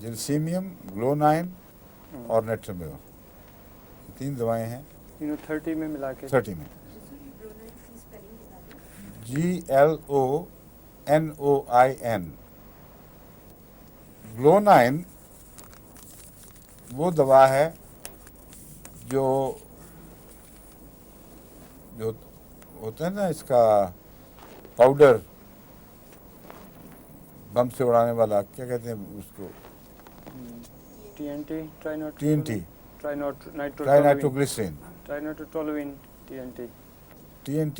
جلسیمیم, گلونائن اور نیٹرمیور, 3 دوائیں ہیں. 30 میں ملا کے 30 میں GLONOIN. گلونائن وہ دوا ہے جو ہوتا ہے نا, اس کا پاؤڈر بم سے اڑانے والا, کیا کہتے ہیں اس کو؟ TNT, TNT, tri nitroglycerin, tri nitroglycerin. Tri nitrotoluene, TNT. TNT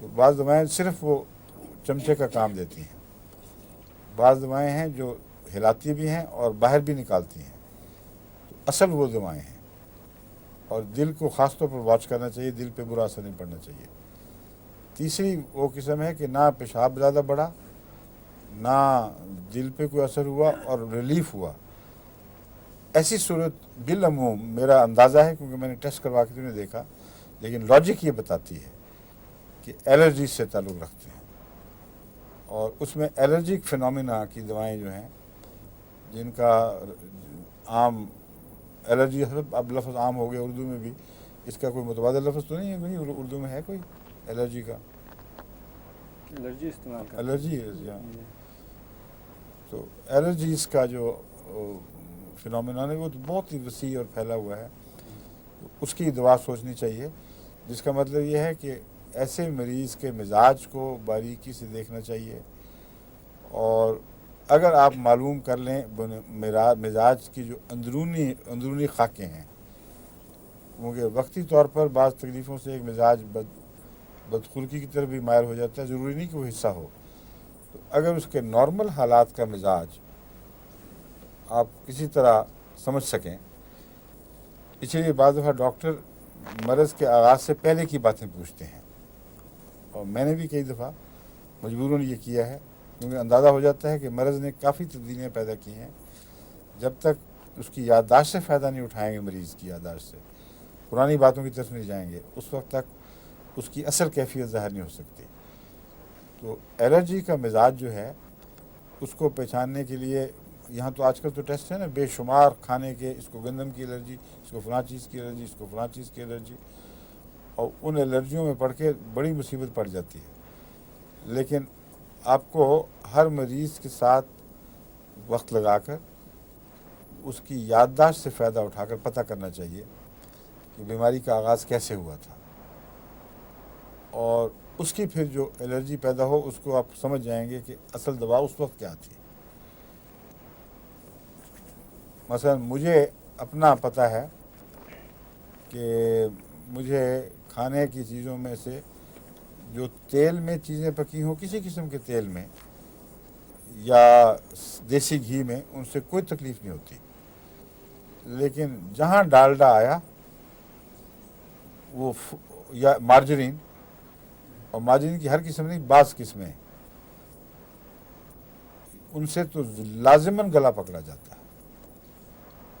تو بعض دوائیں صرف وہ چمچے کا کام دیتی ہیں، بعض دوائیں ہیں جو ہلاتی بھی ہیں اور باہر بھی نکالتی ہیں، تو اصل وہ دوائیں ہیں۔ اور دل کو خاص طور پر واچ کرنا چاہیے، دل پہ برا اثر نہیں پڑنا چاہیے۔ تیسری وہ قسم ہے کہ نہ پیشاب زیادہ بڑھا، نہ دل پہ کوئی اثر ہوا اور ریلیف ہوا۔ ایسی صورت بالعموم میرا اندازہ ہے، کیونکہ میں نے ٹیسٹ کروا کے تو نہیں دیکھا، لیکن لاجک یہ بتاتی ہے کہ الرجی سے تعلق رکھتے ہیں، اور اس میں الرجک فنومینا کی دوائیں جو ہیں جن کا عام الرجی، اب لفظ عام ہو گیا اردو میں بھی، اس کا کوئی متبادل لفظ تو نہیں ہے کوئی اردو میں؟ ہے کوئی الرجی کا؟ الرجی استعمال کرتے الرجی ہیں۔ ہے، جی۔ تو الرجیز کا جو فنومینا ہے وہ تو بہت ہی وسیع اور پھیلا ہوا ہے، اس کی دوا سوچنی چاہیے، جس کا مطلب یہ ہے کہ ایسے مریض کے مزاج کو باریکی سے دیکھنا چاہیے، اور اگر آپ معلوم کر لیں مزاج کی جو اندرونی خاکیں ہیں، کیونکہ وقتی طور پر بعض تکلیفوں سے ایک مزاج بدخلقی کی طرف بھی مائل ہو جاتا ہے، ضروری نہیں کہ وہ حصہ ہو، تو اگر اس کے نارمل حالات کا مزاج آپ کسی طرح سمجھ سکیں، اس لیے بعض دفعہ ڈاکٹر مرض کے آغاز سے پہلے کی باتیں پوچھتے ہیں، اور میں نے بھی کئی دفعہ مجبوراً یہ کیا ہے، کیونکہ اندازہ ہو جاتا ہے کہ مرض نے کافی تبدیلیاں پیدا کی ہیں۔ جب تک اس کی یادداشت سے فائدہ نہیں اٹھائیں گے، مریض کی یادداشت سے پرانی باتوں کی طرف نہیں جائیں گے، اس وقت تک اس کی اصل کیفیت ظاہر نہیں ہو سکتی۔ تو الرجی کا مزاج جو ہے اس کو پہچاننے کے لیے یہاں تو آج کل تو ٹیسٹ ہے نا بے شمار کھانے کے، اس کو گندم کی الرجی، اس کو فلاں چیز کی الرجی، اس کو فلاں چیز کی الرجی، اور ان الرجیوں میں پڑھ کے بڑی مصیبت پڑ جاتی ہے۔ لیکن آپ کو ہر مریض کے ساتھ وقت لگا کر اس کی یادداشت سے فائدہ اٹھا کر پتہ کرنا چاہیے کہ بیماری کا آغاز کیسے ہوا تھا، اور اس کی پھر جو الرجی پیدا ہو اس کو آپ سمجھ جائیں گے کہ اصل دوا اس وقت کیا تھی۔ مثلا مجھے اپنا پتہ ہے کہ مجھے کھانے کی چیزوں میں سے جو تیل میں چیزیں پکی ہوں، کسی قسم کے تیل میں یا دیسی گھی میں، ان سے کوئی تکلیف نہیں ہوتی، لیکن جہاں ڈالڈا آیا وہ یا مارجرین، اور مارجرین کی ہر قسم نہیں، بعض قسمیں، ان سے تو لازماً گلا پکڑا جاتا ہے۔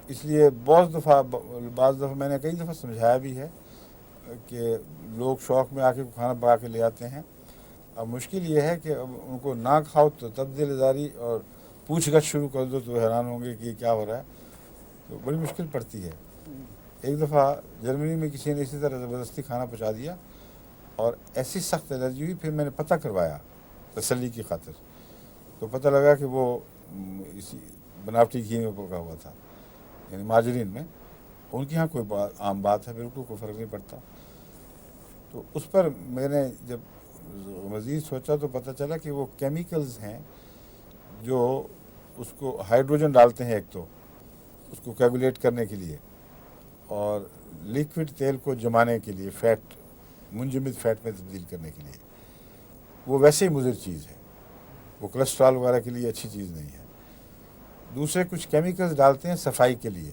اس لیے بعض دفعہ میں نے کئی دفعہ سمجھایا بھی ہے کہ لوگ شوق میں آ کے کھانا پکا کے لے آتے ہیں، اب مشکل یہ ہے کہ اب ان کو نہ کھاؤ تو تب دل آزاری اور پوچھ گچھ شروع کر دو تو حیران ہوں گے کہ یہ کیا ہو رہا ہے، تو بڑی مشکل پڑتی ہے۔ ایک دفعہ جرمنی میں کسی نے اسی طرح زبردستی کھانا پہنچا دیا، اور ایسی سخت الرجی ہوئی، پھر میں نے پتہ کروایا تسلی کی خاطر، تو پتہ لگا کہ وہ اسی بناوٹی گھی میں پکا ہوا تھا، یعنی مارجرین میں۔ ان کی ہاں کوئی عام بات ہے، بالکل کوئی فرق نہیں پڑتا۔ تو اس پر میں نے جب مزید سوچا تو پتہ چلا کہ وہ کیمیکلز ہیں جو اس کو ہائیڈروجن ڈالتے ہیں، ایک تو اس کو کیبولیٹ کرنے کے لیے، اور لیکوڈ تیل کو جمانے کے لیے، فیٹ منجمد فیٹ میں تبدیل کرنے کے لیے، وہ ویسے ہی مضر چیز ہے، وہ کولیسٹرول وغیرہ کے لیے اچھی چیز نہیں ہے۔ دوسرے کچھ کیمیکلز ڈالتے ہیں صفائی کے لیے،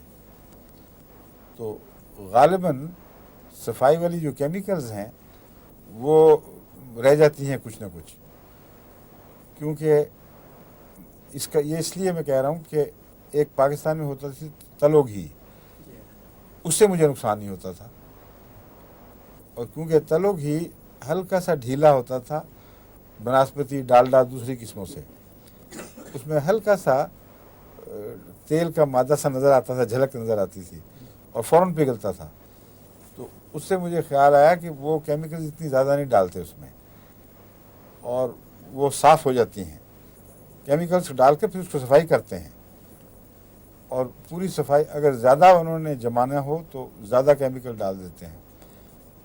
تو غالباً صفائی والی جو کیمیکلز ہیں وہ رہ جاتی ہیں کچھ نہ کچھ، کیونکہ یہ اس لیے میں کہہ رہا ہوں کہ ایک پاکستان میں ہوتا تھی تلو گھی، اس سے مجھے نقصان نہیں ہوتا تھا، اور کیونکہ تلو گھی ہلکا سا ڈھیلا ہوتا تھا بناسپتی ڈالڈا دوسری قسموں سے، اس میں ہلکا سا تیل کا مادہ سا نظر آتا تھا، جھلک نظر آتی تھی، اور فوراً پگھلتا تھا، تو اس سے مجھے خیال آیا کہ وہ کیمیکلز اتنی زیادہ نہیں ڈالتے اس میں، اور وہ صاف ہو جاتی ہیں۔ کیمیکلز ڈال کے پھر اس کو صفائی کرتے ہیں، اور پوری صفائی اگر زیادہ انہوں نے جمانا ہو تو زیادہ کیمیکل ڈال دیتے ہیں،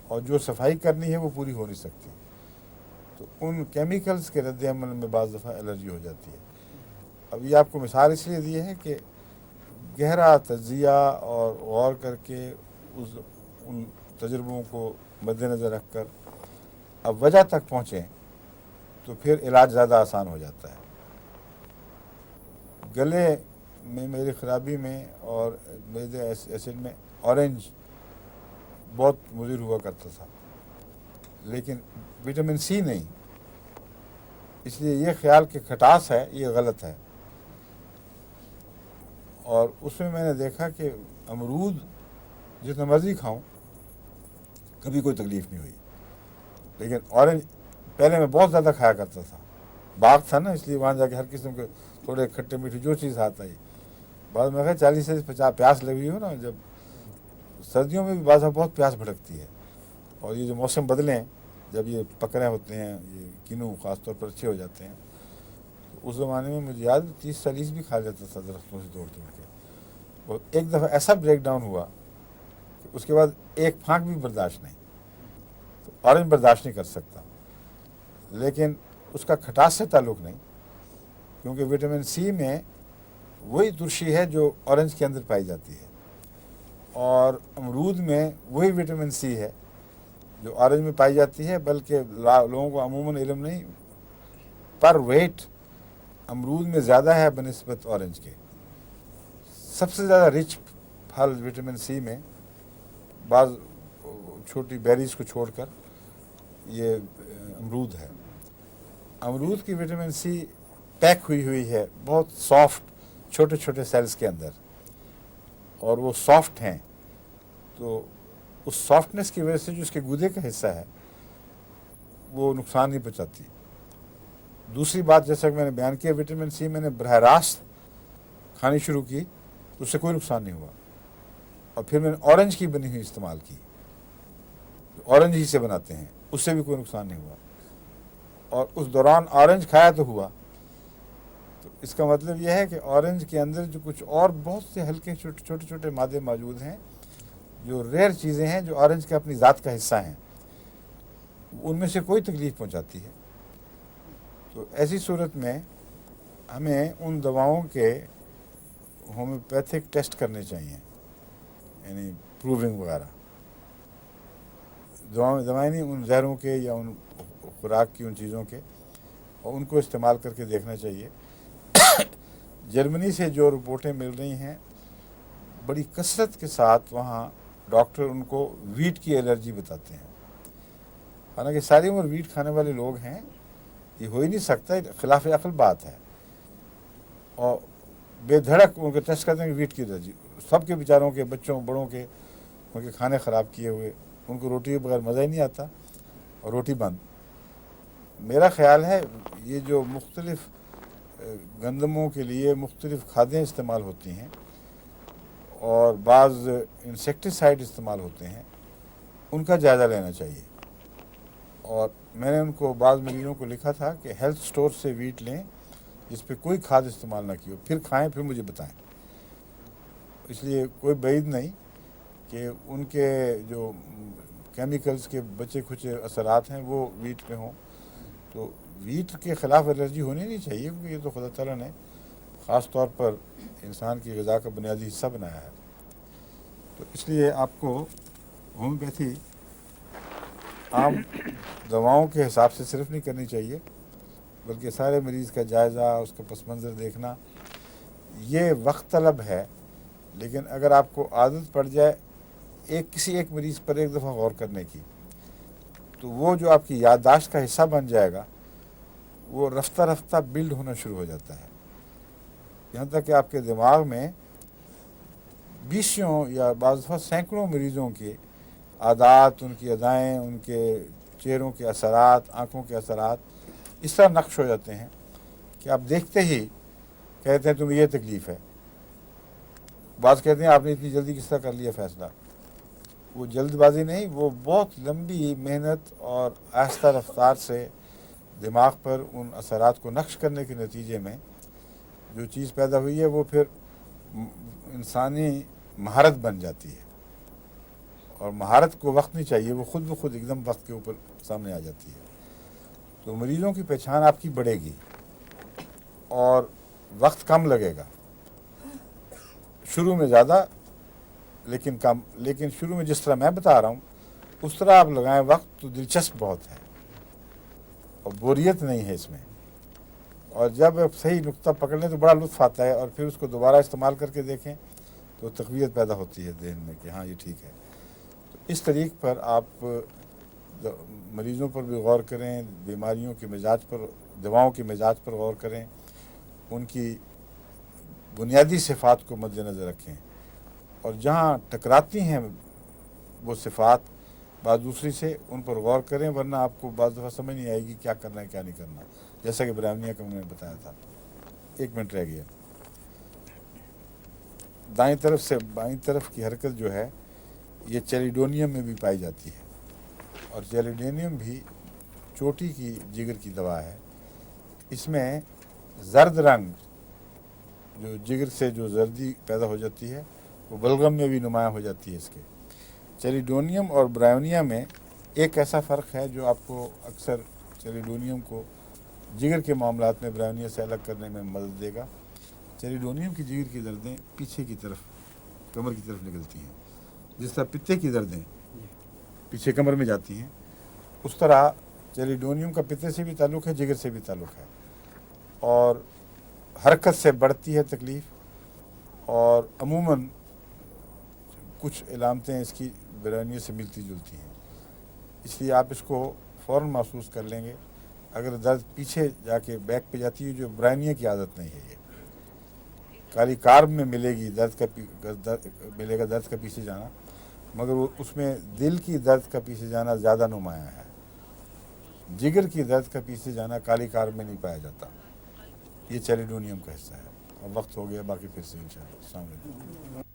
اور جو صفائی کرنی ہے وہ پوری ہو نہیں سکتی، تو ان کیمیکلز کے رد عمل میں بعض دفعہ الرجی ہو جاتی ہے۔ اب یہ آپ کو مثال اس لیے دی ہے کہ گہرا تجزیہ اور غور کر کے ان تجربوں کو مد نظر رکھ کر اب وجہ تک پہنچیں تو پھر علاج زیادہ آسان ہو جاتا ہے. گلے میں میری خرابی میں اور میرے ایسڈ میں اورنج بہت مضر ہوا کرتا تھا، لیکن وٹامن سی نہیں. اس لیے یہ خیال کہ کھٹاس ہے یہ غلط ہے. اور اس میں نے دیکھا کہ امرود جتنا مرضی کھاؤں کبھی کوئی تکلیف نہیں ہوئی، لیکن اورنج پہلے میں بہت زیادہ کھایا کرتا تھا. باغ تھا نا، اس لیے وہاں جا کے ہر قسم کے تھوڑے کھٹے میٹھے جو چیز آتا ہے. بعد میں 40 سے 50 پیاس لگی ہو نا، جب سردیوں میں بھی بعض بہت پیاس بھڑکتی ہے، اور یہ جو موسم بدلیں جب یہ پک رہے ہوتے ہیں، یہ کینو خاص طور پر اچھے ہو جاتے ہیں. اس زمانے میں مجھے یاد 30-40 بھی کھا لیتا تھا درختوں سے توڑ کے. اور ایک دفعہ ایسا بریک ڈاؤن ہوا کہ اس کے بعد ایک پھانک بھی برداشت نہیں. تو اورنج برداشت نہیں کر سکتا، لیکن اس کا کھٹاس سے تعلق نہیں، کیونکہ وٹامن سی میں وہی ترشی ہے جو اورنج کے اندر پائی جاتی ہے، اور امرود میں وہی وٹامن سی ہے جو اورنج میں پائی جاتی ہے. بلکہ لوگوں کو عموماً علم نہیں، پر ویٹ امرود میں زیادہ ہے بنسبت اورنج کے. سب سے زیادہ رچ پھل وٹامن سی میں بعض چھوٹی بیریز کو چھوڑ کر یہ امرود ہے. امرود کی وٹامن سی پیک ہوئی ہے بہت سافٹ چھوٹے چھوٹے سیلز کے اندر، اور وہ سافٹ ہیں. تو اس سافٹنس کی وجہ سے جو اس کے گودے کا حصہ ہے وہ نقصان نہیں پہنچاتی. دوسری بات، جیسا کہ میں نے بیان کیا، وٹامن سی میں نے براہ راست کھانی شروع کی تو اس سے کوئی نقصان نہیں ہوا. اور پھر میں نے اورنج کی بنی ہوئی استعمال کی، اورنج ہی سے بناتے ہیں، اس سے بھی کوئی نقصان نہیں ہوا. اور اس دوران اورنج کھایا تو ہوا. تو اس کا مطلب یہ ہے کہ اورنج کے اندر جو کچھ اور بہت سے ہلکے چھوٹے چھوٹے مادے موجود ہیں جو ریئر چیزیں ہیں، جو اورنج کے اپنی ذات کا حصہ ہیں، ان میں سے کوئی تکلیف پہنچاتی ہے. تو ایسی صورت میں ہمیں ان دواؤں کے ہومیوپیتھک ٹیسٹ کرنے چاہیے، یعنی پروونگ وغیرہ. دوائیں نہیں، ان زہروں کے یا ان خوراک کی ان چیزوں کے، اور ان کو استعمال کر کے دیکھنا چاہیے. جرمنی سے جو رپورٹیں مل رہی ہیں، بڑی کثرت کے ساتھ وہاں ڈاکٹر ان کو ویٹ کی الرجی بتاتے ہیں. حالانکہ ساری عمر ویٹ کھانے والے لوگ ہیں، یہ ہو ہی نہیں سکتا، خلاف عقل بات ہے. اور بے دھڑک ان کے ٹیسٹ کرتے ہیں کہ ویٹ کی الرجی. سب کے بیچاروں کے، بچوں بڑوں کے، ان کے کھانے خراب کیے ہوئے، ان کو روٹی کے بغیر مزہ ہی نہیں آتا، اور روٹی بند. میرا خیال ہے یہ جو مختلف گندموں کے لیے مختلف کھادیں استعمال ہوتی ہیں اور بعض انسیکٹیسائڈ استعمال ہوتے ہیں، ان کا جائزہ لینا چاہیے. اور میں نے ان کو، بعض مریضوں کو لکھا تھا کہ ہیلتھ سٹور سے ویٹ لیں جس پہ کوئی کھاد استعمال نہ کی ہو، پھر کھائیں، پھر مجھے بتائیں. اس لیے کوئی بعید نہیں کہ ان کے جو کیمیکلز کے بچے کھچے اثرات ہیں وہ ویٹ پہ ہوں. تو ویٹ کے خلاف الرجی ہونی نہیں چاہیے، کیونکہ یہ تو خدا تعالیٰ نے خاص طور پر انسان کی غذا کا بنیادی حصہ بنایا ہے. تو اس لیے آپ کو ہومیوپیتھی عام دواؤں کے حساب سے صرف نہیں کرنی چاہیے، بلکہ سارے مریض کا جائزہ، اس کا پس منظر دیکھنا یہ وقت طلب ہے. لیکن اگر آپ کو عادت پڑ جائے کسی ایک مریض پر ایک دفعہ غور کرنے کی، تو وہ جو آپ کی یادداشت کا حصہ بن جائے گا، وہ رفتہ رفتہ بلڈ ہونا شروع ہو جاتا ہے، یہاں تک کہ آپ کے دماغ میں 20 یا بعض دفعہ سینکڑوں مریضوں کے عادات، ان کی ادائیں، ان کے چہروں کے اثرات، آنکھوں کے اثرات اس طرح نقش ہو جاتے ہیں کہ آپ دیکھتے ہی کہتے ہیں تمہیں یہ تکلیف ہے. بعض کہتے ہیں آپ نے اتنی جلدی کس طرح کر لیا فیصلہ. وہ جلد بازی نہیں، وہ بہت لمبی محنت اور آہستہ رفتار سے دماغ پر ان اثرات کو نقش کرنے کے نتیجے میں جو چیز پیدا ہوئی ہے وہ پھر انسانی مہارت بن جاتی ہے. اور مہارت کو وقت نہیں چاہیے، وہ خود بخود ایک دم وقت کے اوپر سامنے آ جاتی ہے. تو مریضوں کی پہچان آپ کی بڑھے گی اور وقت کم لگے گا، شروع میں زیادہ لیکن کم. لیکن شروع میں جس طرح میں بتا رہا ہوں اس طرح آپ لگائیں وقت تو دلچسپ بہت ہے. اور بوریت نہیں ہے اس میں، اور جب آپ صحیح نقطہ پکڑ لیں تو بڑا لطف آتا ہے، اور پھر اس کو دوبارہ استعمال کر کے دیکھیں تو تقویت پیدا ہوتی ہے ذہن میں کہ ہاں یہ ٹھیک ہے۔ تو اس طریق پر آپ مریضوں پر بھی غور کریں، بیماریوں کے مزاج پر، دواؤں کے مزاج پر غور کریں، ان کی بنیادی صفات کو مد نظر رکھیں، اور جہاں ٹکراتی ہیں وہ صفات بعض دوسری سے ان پر غور کریں، ورنہ آپ کو بعض دفعہ سمجھ نہیں آئے گی کیا کرنا ہے کیا نہیں کرنا، جیسا کہ برہمنیہ کا میں نے بتایا تھا۔ 1 منٹ رہ گیا۔ دائیں طرف سے بائیں طرف کی حرکت جو ہے یہ چیلیڈونیم میں بھی پائی جاتی ہے، اور چیلیڈونیم بھی چوٹی کی جگر کی دوا ہے۔ اس میں زرد رنگ جو جگر سے جو زردی پیدا ہو جاتی ہے وہ بلغم میں بھی نمایاں ہو جاتی ہے اس کے۔ چیلیڈونیم اور برائیونیا میں ایک ایسا فرق ہے جو آپ کو اکثر چیلیڈونیم کو جگر کے معاملات میں برائیونیا سے الگ کرنے میں مدد دے گا۔ چیلیڈونیم کی جگر کی دردیں پیچھے کی طرف کمر کی طرف نکلتی ہیں، جس طرح پتے کی دردیں پیچھے کمر میں جاتی ہیں، اس طرح چیلیڈونیم کا پتے سے بھی تعلق ہے، جگر سے بھی تعلق ہے، اور حرکت سے بڑھتی ہے تکلیف، اور عموماً کچھ علامتیں اس کی برائیونیا سے ملتی جلتی ہیں، اس لیے آپ اس کو فوراً محسوس کر لیں گے۔ اگر درد پیچھے جا کے بیک پہ جاتی ہے جو برائیونیا کی عادت نہیں ہے، یہ کالی کارب میں ملے گی ملے گا درد کا پیچھے جانا، مگر وہ اس میں دل کی درد کا پیچھے جانا زیادہ نمایاں ہے، جگر کی درد کا پیچھے جانا کالی کارب میں نہیں پایا جاتا۔ یہ چیلیڈونیم کا حصہ ہے۔ اب وقت ہو گیا، باقی پھر سے انشاءاللہ۔ السلام علیکم۔